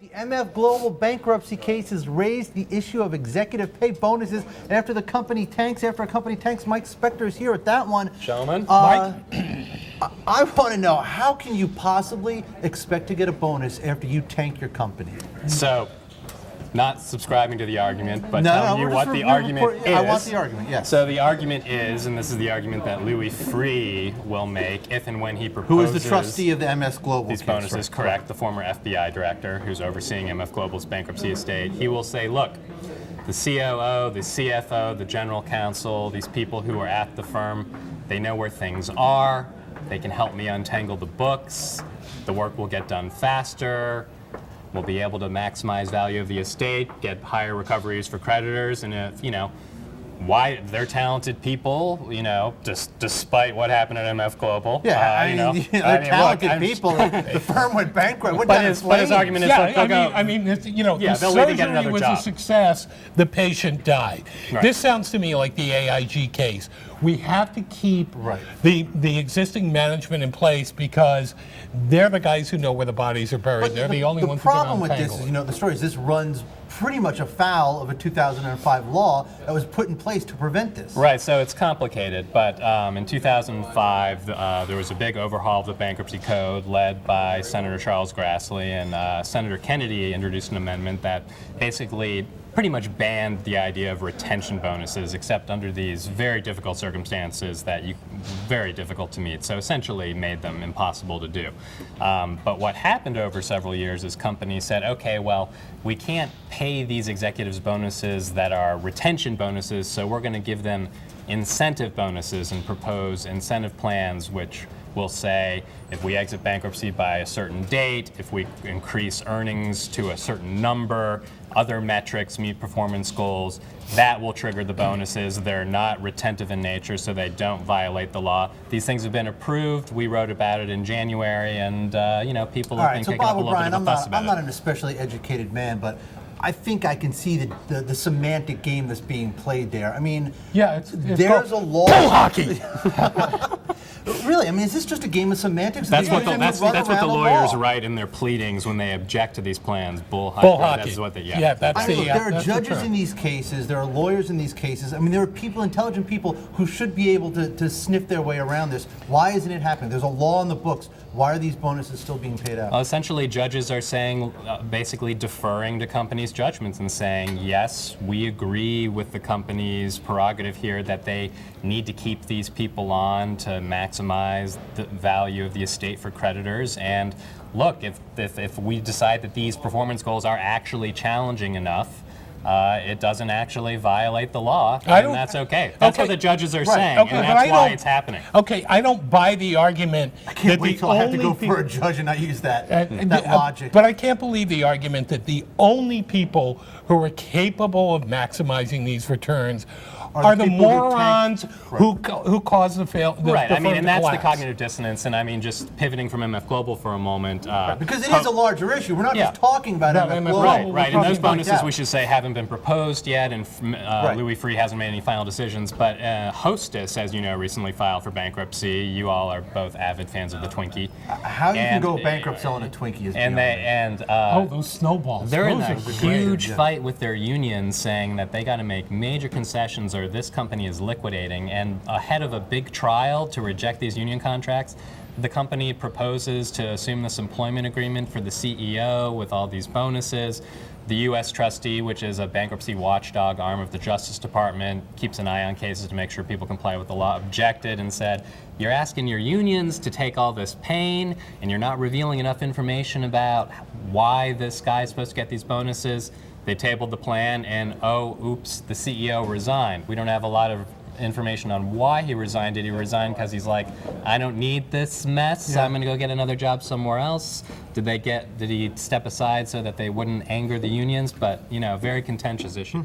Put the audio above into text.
The MF Global bankruptcy case has raised the issue of executive pay bonuses after a company tanks. Mike Spector is here at that one. Gentlemen. Mike? I want to know, how can you possibly expect to get a bonus after you tank your company? So, not subscribing to the argument, but No, telling you what the argument is. I want the argument, yes. So the argument is, and this is the argument that Louis Freeh will make if and when he proposes... Who is the trustee of the MS Global these case, bonuses, right? correct, the former FBI director who's overseeing MF Global's bankruptcy estate. He will say, look, the COO, the CFO, the general counsel, these people who are at the firm, they know where things are. They can help me untangle the books. The work will get done faster. We'll be able to maximize value of the estate, get higher recoveries for creditors, and if, why they're talented people, despite what happened at MF Global. Yeah, they're talented people. The firm went bankrupt. But his argument is, the surgery was a success. The patient died. Right. This sounds to me like the AIG case. We have to keep the existing management in place because they're the guys who know where the bodies are buried. They're the only ones who can untangle. The problem with this is, the story is this runs pretty much afoul of a 2005 law that was put in place to prevent this. Right, so it's complicated, but in 2005 there was a big overhaul of the bankruptcy code led by Senator Charles Grassley, and Senator Kennedy introduced an amendment that basically pretty much banned the idea of retention bonuses, except under these very difficult circumstances that very difficult to meet. So essentially made them impossible to do. But what happened over several years is companies said, okay, well, we can't pay these executives bonuses that are retention bonuses, so we're going to give them incentive bonuses and propose incentive plans which will say if we exit bankruptcy by a certain date, if we increase earnings to a certain number, other metrics meet performance goals, that will trigger the bonuses. They're not retentive in nature, so they don't violate the law. These things have been approved. We wrote about it in January, and people have been kicking up a little bit of a fuss about it. I'm not an especially educated man, but I think I can see the semantic game that's being played there. I mean, there's a law. Bull hockey. Really, I mean, is this just a game of semantics? That's what the lawyers write in their pleadings when they object to these plans. Bull hockey. Bull hockey. That's what they. There are judges in these cases. There are lawyers in these cases. I mean, there are people, intelligent people, who should be able to sniff their way around this. Why isn't it happening? There's a law in the books. Why are these bonuses still being paid out? Well, essentially, judges are saying, basically deferring to companies' judgments and saying, yes, we agree with the company's prerogative here that they need to keep these people on to maximize the value of the estate for creditors. And look, if we decide that these performance goals are actually challenging enough, it doesn't actually violate the law, and that's okay. That's what the judges are saying, and that's why it's happening. Okay, I don't buy the argument I can't wait till I have to go for a judge and not use that logic. But I can't believe the argument that the only people who are capable of maximizing these returns are the morons who cause the fail. Right. I mean, and that's the cognitive dissonance. And I mean, just pivoting from MF Global for a moment. Because it is a larger issue. We're not just talking about MF Global. Right. And those bonuses, we should say, haven't been proposed yet, and Louis Freeh hasn't made any final decisions. But Hostess, as you know, recently filed for bankruptcy. You all are both avid fans of the Twinkie. How you can go bankrupt selling a Twinkie is beyond those snowballs. They're in a huge fight with their unions, saying that they got to make major concessions or this company is liquidating. And ahead of a big trial to reject these union contracts, the company proposes to assume this employment agreement for the CEO with all these bonuses. The U.S. trustee, which is a bankruptcy watchdog arm of the Justice Department, keeps an eye on cases to make sure people comply with the law, objected and said, you're asking your unions to take all this pain and you're not revealing enough information about why this guy is supposed to get these bonuses. They tabled the plan, and oops, the CEO resigned. We don't have a lot of information on why he resigned. Did he resign because he's like, I don't need this mess, I'm going to go get another job somewhere else? Did he step aside so that they wouldn't anger the unions? But, very contentious issue.